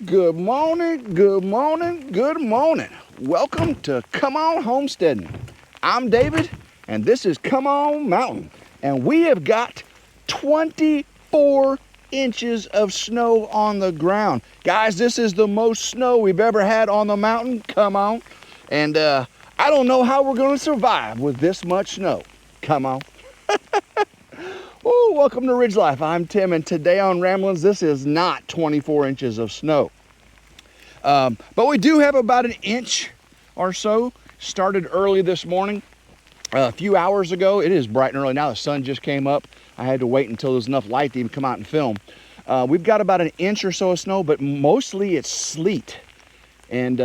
Good morning, good morning, good morning. Welcome to Come On Homesteading. I'm David, and this is Come On Mountain. And we have got 24 inches of snow on the ground. Guys, this is the most snow we've ever had on the mountain. Come on. And I don't know how we're going to survive with this much snow. Come on. Oh, welcome to Ridge Life. I'm Tim, and today on Ramblings, this is not 24 inches of snow. But we do have about an inch or so. Started early this morning, a few hours ago. It is bright and early now. The sun just came up. I had to wait until there was enough light to even come out and film. We've got about an inch or so of snow, but mostly it's sleet. And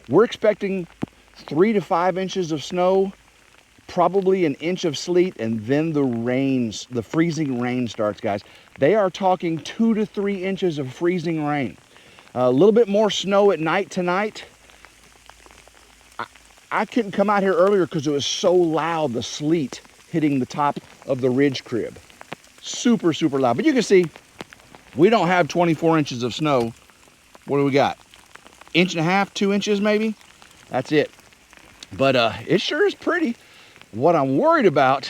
we're expecting 3 to 5 inches of snow, probably an inch of sleet, and then the freezing rain starts, guys. They are talking 2 to 3 inches of freezing rain. A little bit more snow at night tonight. I couldn't come out here earlier because it was so loud, the sleet hitting the top of the ridge crib. Super, super loud. But you can see, we don't have 24 inches of snow. What do we got? 1.5 inches, 2 inches maybe? That's it. But it sure is pretty. What I'm worried about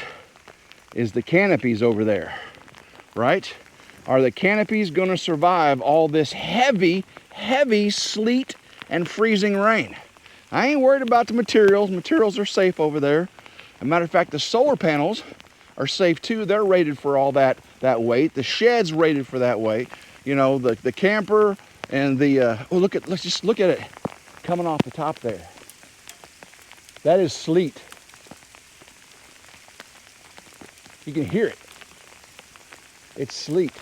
is the canopies over there, right? Are the canopies going to survive all this heavy, heavy sleet and freezing rain? I ain't worried about the materials. Materials are safe over there. As a matter of fact, the solar panels are safe too. They're rated for all that weight. The shed's rated for that weight. You know, the camper and the, let's just look at it coming off the top there. That is sleet. You can hear it. It's sleet.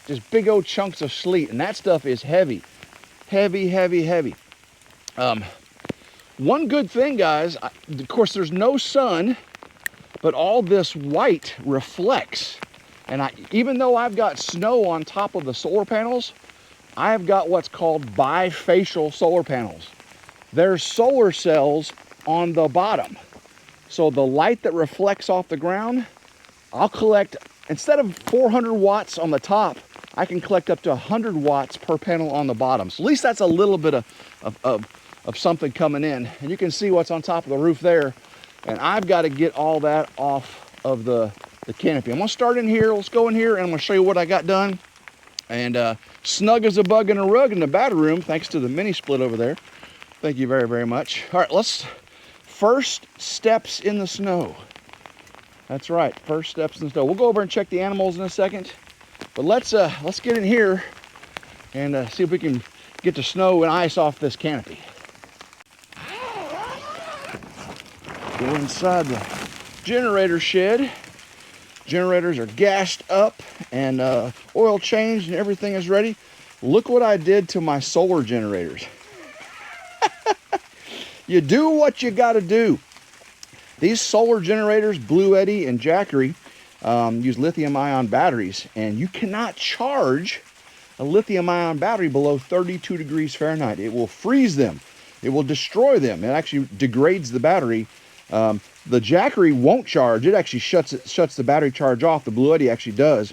Just big old chunks of sleet, and that stuff is heavy. Heavy, heavy, heavy. One good thing, guys, of course there's no sun, but all this white reflects. And even though I've got snow on top of the solar panels, I've got what's called bifacial solar panels. There's solar cells on the bottom. So the light that reflects off the ground, I'll collect, instead of 400 watts on the top, I can collect up to 100 watts per panel on the bottom. So at least that's a little bit of something coming in. And you can see what's on top of the roof there. And I've got to get all that off of the canopy. I'm gonna start in here. Let's go in here and I'm gonna show you what I got done. And snug as a bug in a rug in the battery room, thanks to the mini split over there. Thank you very, very much. All right, first steps in the snow. That's right, first steps in the snow. We'll go over and check the animals in a second. But let's get in here and see if we can get the snow and ice off this canopy. Go inside the generator shed. Generators are gassed up and oil changed and everything is ready. Look what I did to my solar generators. You do what you gotta do. These solar generators, Blue Eddy and Jackery, use lithium-ion batteries, and you cannot charge a lithium-ion battery below 32 degrees Fahrenheit. It will freeze them. It will destroy them. It actually degrades the battery. The Jackery won't charge. It actually shuts the battery charge off. The Blue Eddy actually does.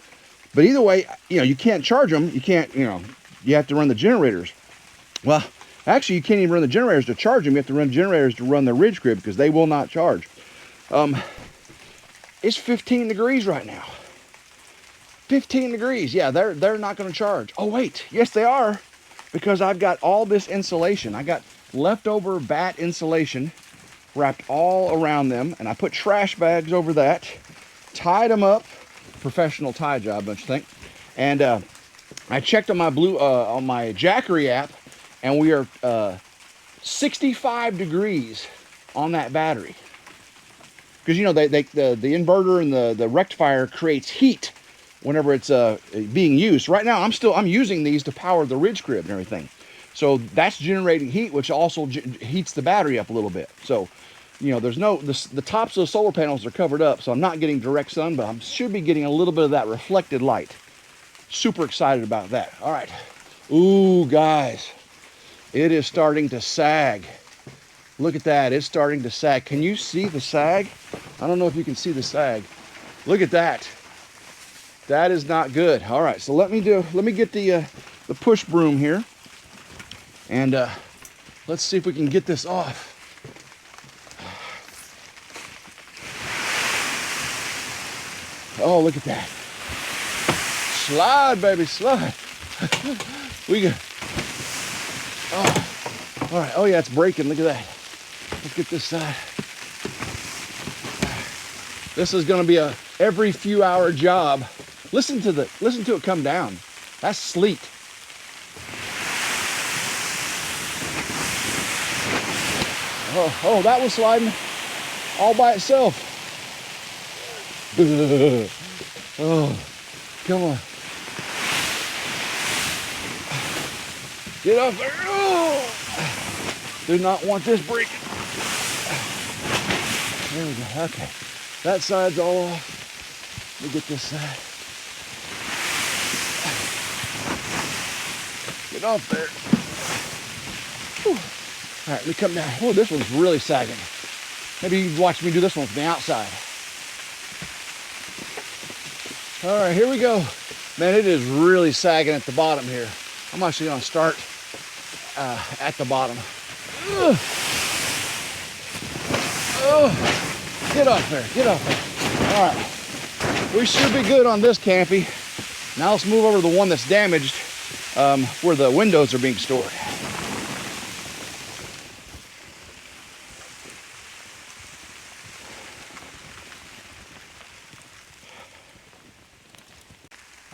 But either way, you can't charge them. You can't, you have to run the generators. Well, actually, you can't even run the generators to charge them. You have to run generators to run the ridge crib because they will not charge. It's 15 degrees right now. 15 degrees. Yeah, they're not going to charge. Oh, wait. Yes, they are. Because I've got all this insulation. I got leftover bat insulation wrapped all around them. And I put trash bags over that. Tied them up. Professional tie job, don't you think? And I checked on my on my Jackery app. And we are 65 degrees on that battery. Because the inverter and the rectifier creates heat whenever it's being used. Right now, I'm using these to power the ridge crib and everything. So that's generating heat, which also heats the battery up a little bit. So, there's the tops of the solar panels are covered up, so I'm not getting direct sun, but I should be getting a little bit of that reflected light. Super excited about that. All right. Ooh, guys, it is starting to sag. Look at that, it's starting to sag. Can you see the sag? I don't know if you can see the sag. Look at that. That is not good. All right, so let me get the push broom here. And let's see if we can get this off. Oh, look at that. Slide, baby, slide. We got, oh, all right. Oh yeah, it's breaking, look at that. Let's get this side. This is gonna be a every few hour job. Listen to it come down. That's sleet. Oh, that was sliding all by itself. Oh, come on. Get up there. Oh. Do not want this breaking. There we go. Okay. That side's all off. Let me get this side. Get off there. Whew. All right, let me come down. Oh, this one's really sagging. Maybe you can watch me do this one from the outside. All right, here we go. Man, it is really sagging at the bottom here. I'm actually gonna start at the bottom. Ugh. Oh, get up there, get up there. All right, we should be good on this canopy. Now let's move over to the one that's damaged, where the windows are being stored.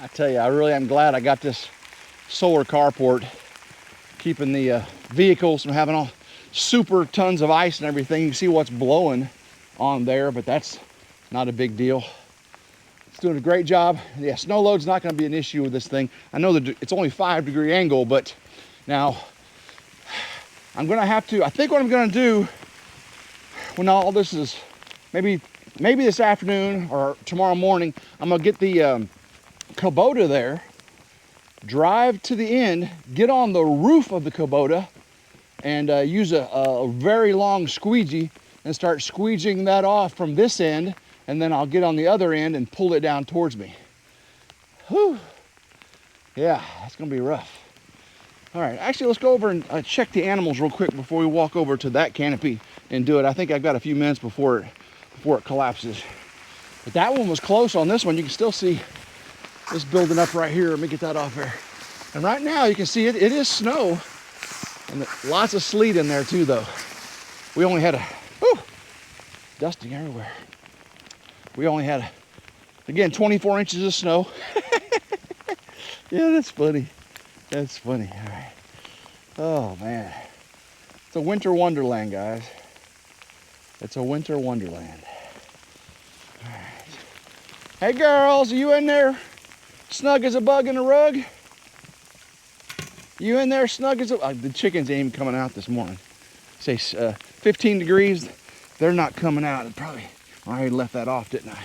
I tell you, I really am glad I got this solar carport, keeping the vehicles from having all super tons of ice and everything. You can see what's blowing on there, but that's not a big deal. It's doing a great job. Yeah, snow load's not going to be an issue with this thing. I know that it's only 5-degree angle, but now I'm going to have to, I think what I'm going to do when all this is, maybe this afternoon or tomorrow morning, I'm going to get the Kubota there, drive to the end, get on the roof of the Kubota, and use a very long squeegee and start squeegeeing that off from this end, and then I'll get on the other end and pull it down towards me. Whew. Yeah, that's gonna be rough. All right, actually let's go over and check the animals real quick before we walk over to that canopy and do it. I think I've got a few minutes before it collapses. But that one was close on this one. You can still see this building up right here. Let me get that off there. And right now you can see it is snow and lots of sleet in there too though. We only had dusting everywhere. We only had, again, 24 inches of snow. Yeah, that's funny. That's funny. All right. Oh man. It's a winter wonderland, guys. It's a winter wonderland. All right. Hey girls, are you in there? Snug as a bug in a rug? You in there snug as a... the chickens ain't even coming out this morning. Say 15 degrees, they're not coming out. And probably, I already left that off, didn't I?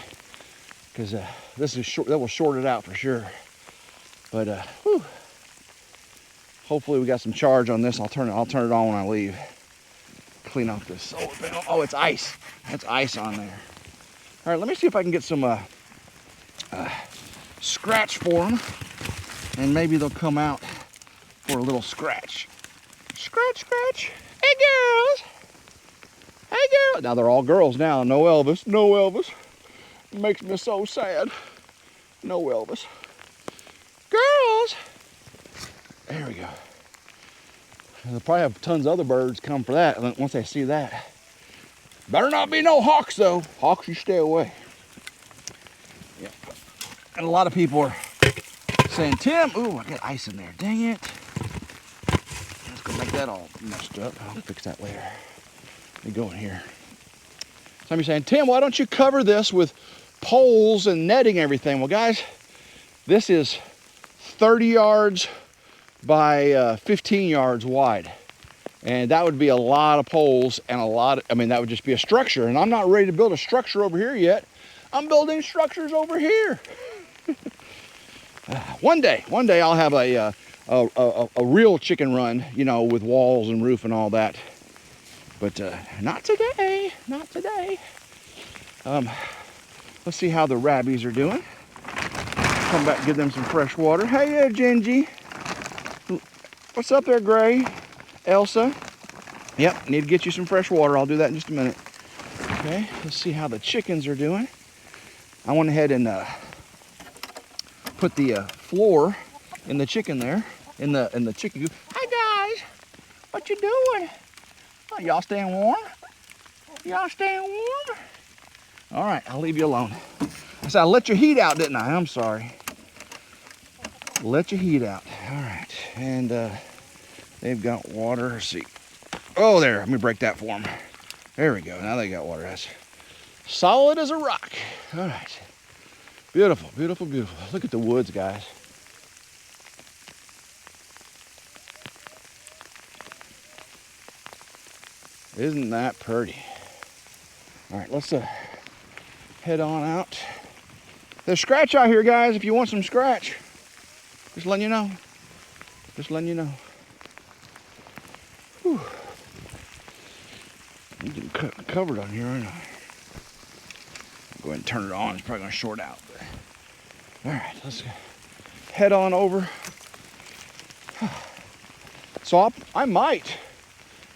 Because this is short, that will short it out for sure. But whew. Hopefully we got some charge on this. I'll turn it on when I leave. Clean off this solar panel. Oh, it's ice. That's ice on there. All right, let me see if I can get some scratch for them, and maybe they'll come out for a little scratch. Scratch, scratch. Hey girls. Hey girls. Now they're all girls now. No Elvis. No Elvis. It makes me so sad. No Elvis. Girls. There we go. They'll probably have tons of other birds come for that once they see that. Better not be no hawks though. Hawks, you stay away. Yeah. And a lot of people are saying, Tim, ooh, I got ice in there. Dang it. Let's go make that all messed up. I'll fix that later. Let me go in here. Some of you saying, Tim, why don't you cover this with poles and netting everything? Well, guys, this is 30 yards by 15 yards wide. And that would be a lot of poles and that would just be a structure. And I'm not ready to build a structure over here yet. I'm building structures over here. One day I'll have a real chicken run, you know, with walls and roof and all that. But not today, not today. Let's see how the rabbies are doing. Come back and give them some fresh water. Hey, Gingy. What's up there, Gray? Elsa. Yep, need to get you some fresh water. I'll do that in just a minute. Okay, let's see how the chickens are doing. I went ahead and put the floor in the chicken there, in the chicken coop. Hi guys, what you doing? Oh, y'all staying warm? Y'all staying warm? All right, I'll leave you alone. I said I let your heat out, didn't I? I'm sorry. Let your heat out. All right, and they've got water. Let's see. Oh, there. Let me break that for them. There we go. Now they got water. That's solid as a rock. All right. Beautiful, beautiful, beautiful. Look at the woods, guys. Isn't that pretty? All right, let's head on out. There's scratch out here, guys, if you want some scratch. Just letting you know. Just letting you know. Whew. I'm getting covered on here, aren't I? I'll go ahead and turn it on. It's probably going to short out. But... all right, let's head on over. So I might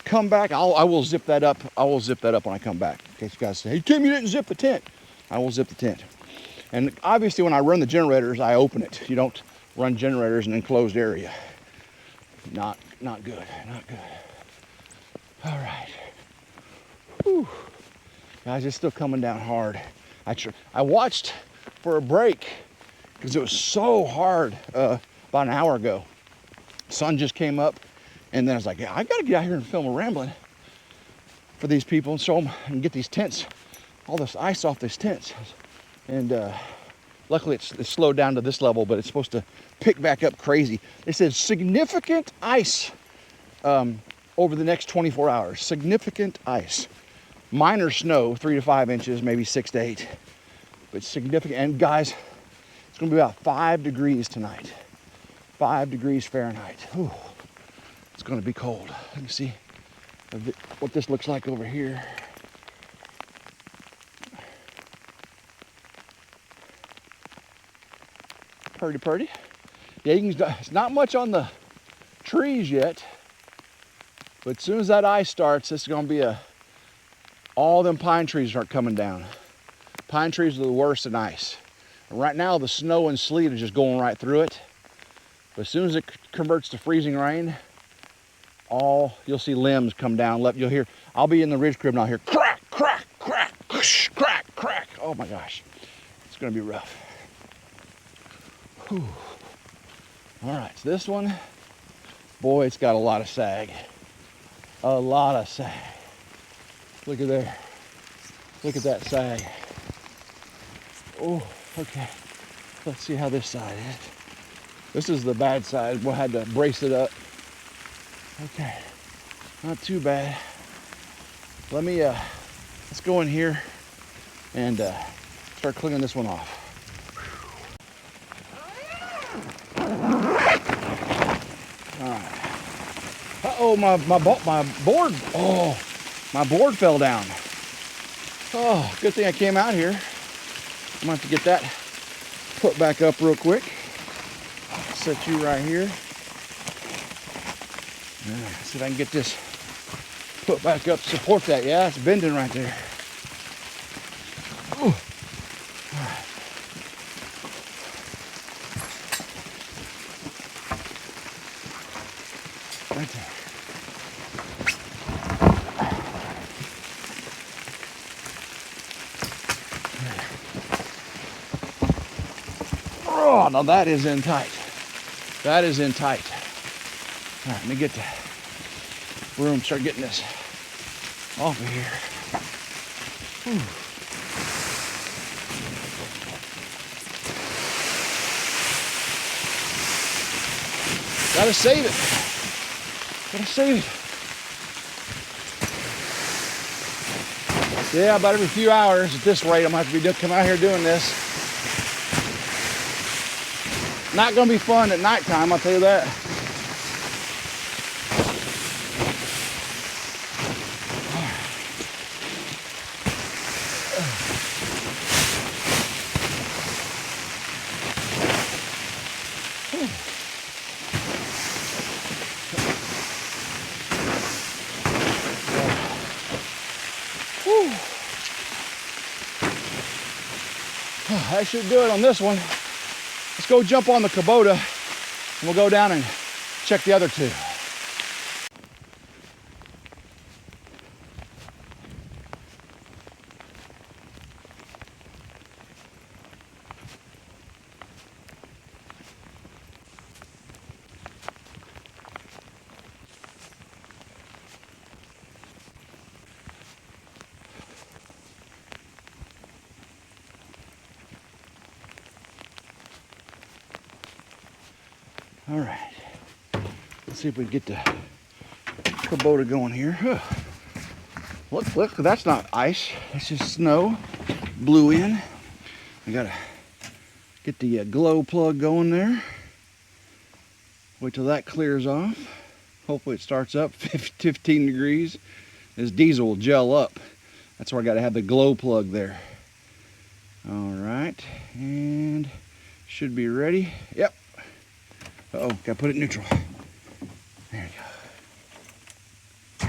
come back. I will zip that up. I will zip that up when I come back. In case you guys say, hey, Tim, you didn't zip the tent. I will zip the tent. And obviously when I run the generators, I open it. You don't run generators in an enclosed area. Not good, not good. All right. Whew. Guys, it's still coming down hard. I watched for a break because it was so hard about an hour ago. Sun just came up, and then I was like, yeah, I gotta get out here and film a rambling for these people and show them and get these tents, all this ice off these tents. And luckily it's slowed down to this level, but it's supposed to pick back up crazy. It says significant ice over the next 24 hours. Significant ice. Minor snow, 3 to 5 inches, maybe 6 to 8. But significant. And guys, it's going to be about 5 degrees tonight. 5 degrees Fahrenheit. Whew. It's going to be cold. Let me see what this looks like over here. Pretty. Yeah, you can, it's not much on the trees yet, but as soon as that ice starts, it's going to be all them pine trees start coming down. Pine trees are the worst in ice. And right now, the snow and sleet are just going right through it. But as soon as it converts to freezing rain, you'll see limbs come down. You'll hear, I'll be in the ridge crib and I'll hear crack, crack, crack, crack, crack. Oh my gosh, it's going to be rough. Whew. All right, so this one, boy, it's got a lot of sag. A lot of sag. Look at there. Look at that sag. Oh, okay. Let's see how this side is. This is the bad side. We'll have to brace it up. Okay, not too bad. Let me, let's go in here and start cleaning this one off. All right. Uh-oh, my board. Oh, my board fell down. Oh, good thing I came out here. I'm gonna have to get that put back up real quick. Set you right here. See if I can get this put back up, support that. Yeah, it's bending right there. Ooh. All right. Right there. Oh, now that is in tight. That is in tight. All right, let me get the broom, start getting this off of here. Whew. Gotta save it. Gotta save it. Yeah, about every few hours at this rate, I'm gonna have to be come out here doing this. Not gonna be fun at nighttime, I'll tell you that. that should do it on this one. Let's go jump on the Kubota and we'll go down and check the other two. All right, let's see if we can get the Kubota going here. Look, that's not ice, that's just snow. Blew in. I gotta get the glow plug going there. Wait till that clears off. Hopefully it starts up 15 degrees. This diesel will gel up. That's why I gotta have the glow plug there. All right, and should be ready. Yep. Uh-oh, gotta put it in neutral. There we go.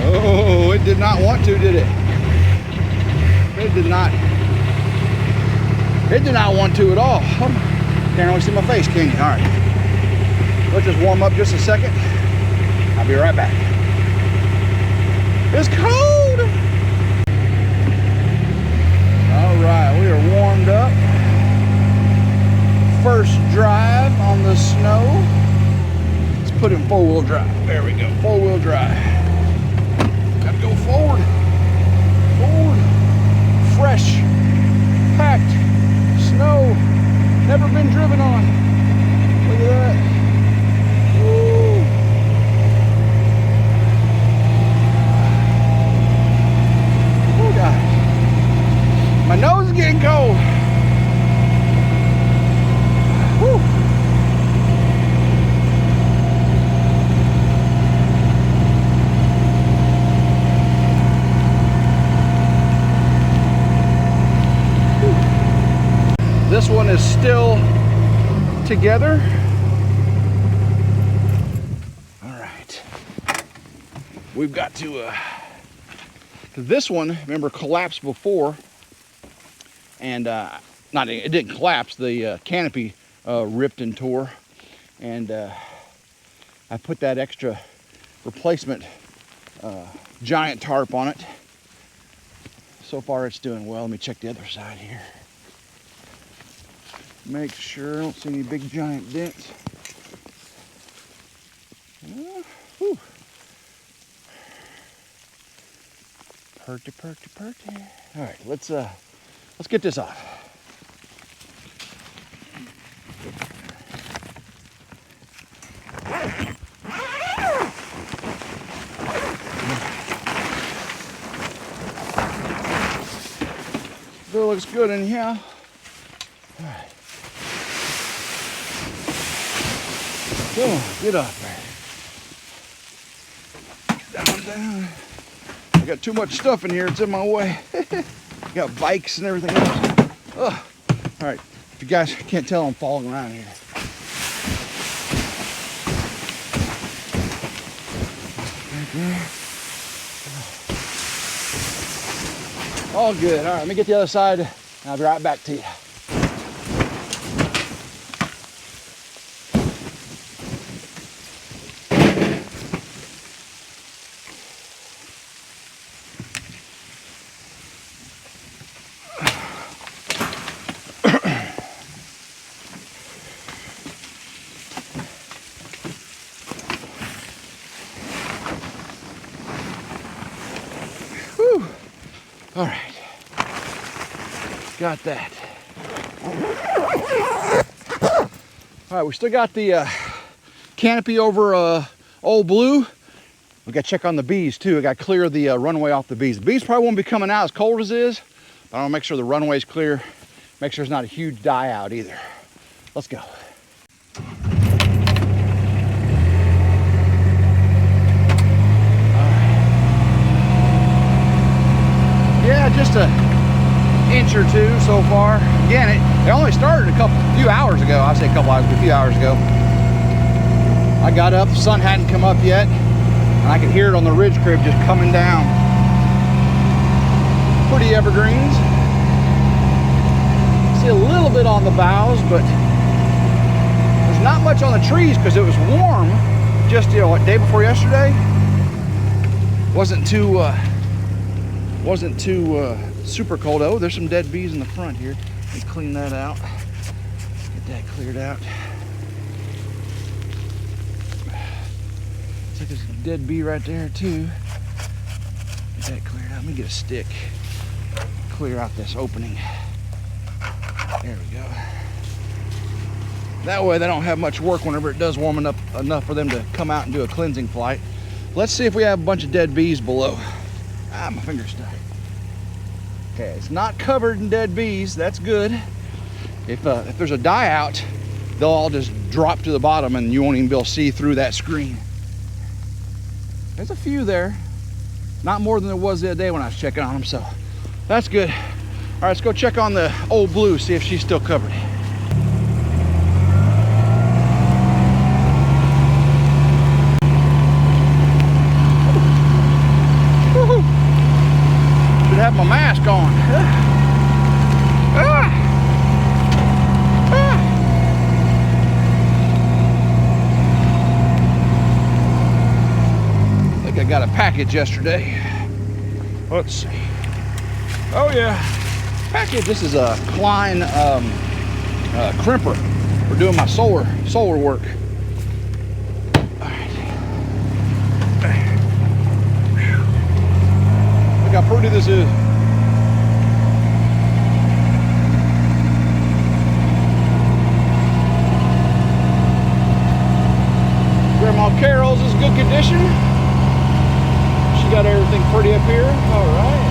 Oh, it did not want to, did it? It did not. It did not want to at all. Can't really see my face, can you? All right. Let's just warm up just a second. I'll be right back. It's cold. All right, we are warmed up. First drive on the snow. Let's put in four-wheel drive. There we go, four-wheel drive. Gotta go forward. Forward. Fresh, packed snow. Never been driven on. Look at that. Woo. Oh God. My nose is getting cold. Woo. This one is still together. All right. We've got to, this one, remember, collapsed before. And it didn't collapse, the canopy ripped and tore. And I put that extra replacement giant tarp on it. So far it's doing well. Let me check the other side here. Make sure I don't see any big giant dents. Whew. Purty, purty, purty. All right, let's get this off. Still looks good in here. All right. Come on, get up there. Down. I got too much stuff in here, it's in my way. Got bikes and everything else. Ugh. All right, if you guys can't tell, I'm falling around here. All good. All right, let me get the other side and I'll be right back to you. All right, got that. All right, we still got the canopy over Old Blue. We got to check on the bees too. I got to clear the runway off the bees. The bees probably won't be coming out as cold as it is, but I want to make sure the runway's clear. Make sure there's not a huge die out either. Let's go. Yeah, just an inch or two so far. Again, it only started a few hours ago. I say a couple hours, but a few hours ago. I got up, the sun hadn't come up yet, and I could hear it on the ridge crib just coming down. Pretty evergreens. see a little bit on the boughs, but there's not much on the trees because it was warm just, you know, what, day before yesterday. Wasn't too super cold. Oh, there's some dead bees in the front here. Let me clean that out. Get that cleared out. Looks like there's a dead bee right there too. Get that cleared out. Let me get a stick. Clear out this opening. There we go. That way they don't have much work whenever it does warm up enough for them to come out and do a cleansing flight. Let's see if we have a bunch of dead bees below. Ah, my finger's stuck. Okay, it's not covered in dead bees. That's good. If there's a die out, they'll all just drop to the bottom and you won't even be able to see through that screen. There's a few there. Not more than there was the other day when I was checking on them, so that's good. All right, let's go check on the old blue, see if she's still covered. Should have my mask on. I think I got a package yesterday. Let's see. Oh yeah, package. This is a Klein crimper. We're doing my solar work. All right. Look how pretty this is. Grandma Carol's is good condition. She got everything pretty up here. All right.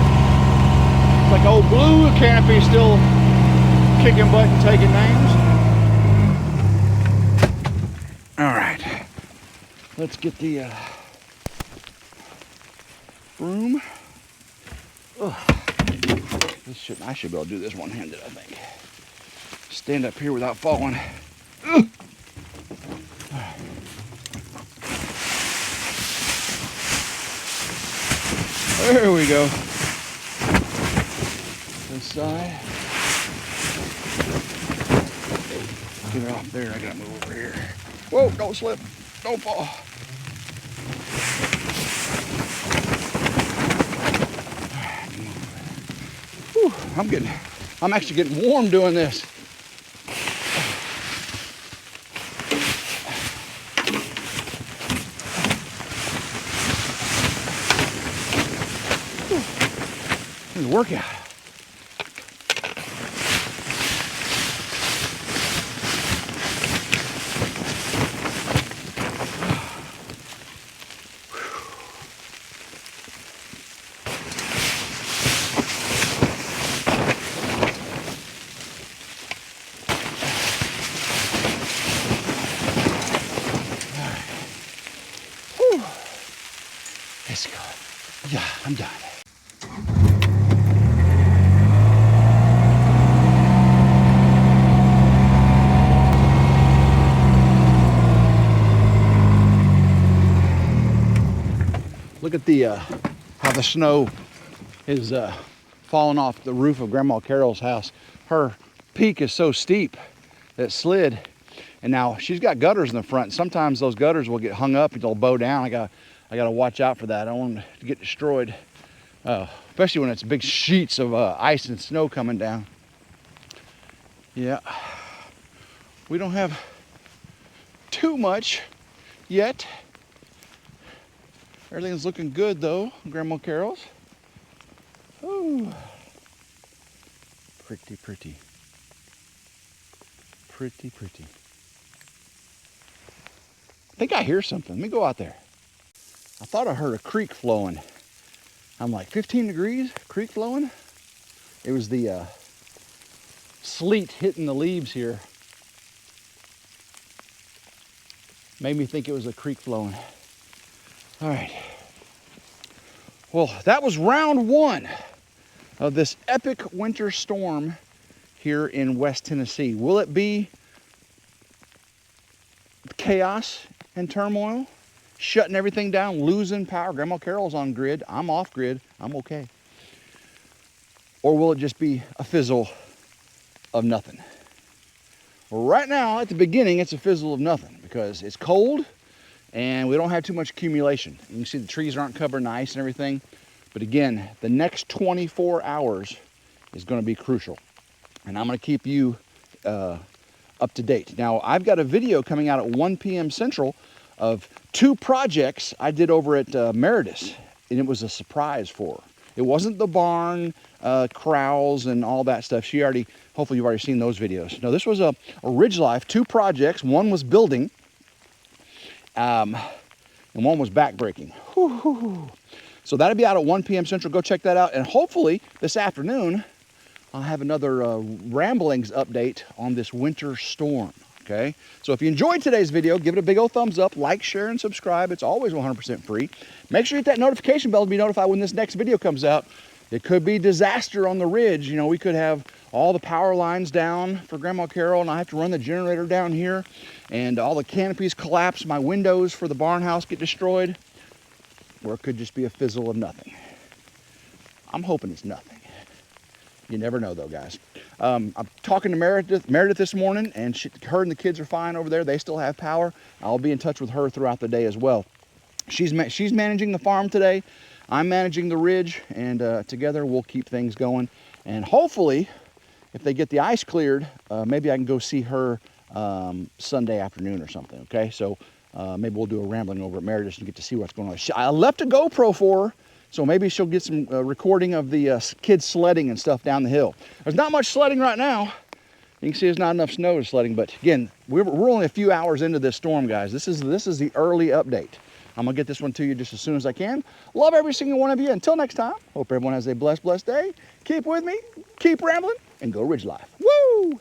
It's like old blue canopy still kicking butt and taking names. All right. Let's get the broom. I should be able to do this one-handed, I think. Stand up here without falling. Ugh. There we go. This side. Get it off there. I gotta move over here. Whoa, don't slip. Don't fall. Whew, I'm actually getting warm doing this. This is a workout. Let's go. Yeah, I'm done. Look at the how the snow is falling off the roof of Grandma Carol's house. Her peak is so steep that it slid, and now she's got gutters in the front. Sometimes those gutters will get hung up and they'll bow down. I got to watch out for that. I don't want them to get destroyed, especially when it's big sheets of ice and snow coming down. Yeah, we don't have too much yet. Everything's looking good though, Grandma Carol's. Ooh. Pretty, pretty. Pretty, pretty. I think I hear something. Let me go out there. I thought I heard a creek flowing. I'm like, 15 degrees, creek flowing? It was the sleet hitting the leaves here. Made me think it was a creek flowing. All right. Well, that was round one of this epic winter storm here in West Tennessee. Will it be chaos and turmoil? Shutting everything down, losing power? Grandma Carol's on grid. I'm off grid. I'm okay. Or will it just be a fizzle of nothing. Right now, at the beginning, it's a fizzle of nothing because it's cold and we don't have too much accumulation. You can see the trees aren't covered in ice and everything. But again, the next 24 hours is going to be crucial. And I'm going to keep you up to date. Now, I've got a video coming out at 1 p.m. Central of 2 projects I did over at Meredith, and it was a surprise for her. It wasn't the barn corrals and all that stuff. Hopefully you've already seen those videos. No, this was a RidgeLife, 2 projects. One was building, and one was backbreaking. So that'll be out at 1 p.m. Central. Go check that out. And hopefully this afternoon, I'll have another Ramblings update on this winter storm, okay? So if you enjoyed today's video, give it a big old thumbs up, like, share, and subscribe. It's always 100% free. Make sure you hit that notification bell to be notified when this next video comes out. It could be disaster on the ridge. You know, we could have all the power lines down for Grandma Carol, and I have to run the generator down here, and all the canopies collapse, my windows for the barn house get destroyed, or it could just be a fizzle of nothing. I'm hoping it's nothing. You never know though, guys. I'm talking to Meredith this morning, and her and the kids are fine over there. They still have power. I'll be in touch with her throughout the day as well. She's managing the farm today. I'm managing the ridge, and together we'll keep things going. And hopefully, if they get the ice cleared, maybe I can go see her Sunday afternoon or something, okay? So maybe we'll do a rambling over at Meredith and get to see what's going on. I left a GoPro for her, so maybe she'll get some recording of the kids sledding and stuff down the hill. There's not much sledding right now. You can see there's not enough snow to sledding, but again, we're only a few hours into this storm, guys. This is the early update. I'm gonna get this one to you just as soon as I can. Love every single one of you. Until next time, hope everyone has a blessed day. Keep with me, keep rambling, and go Ridge Life. Woo!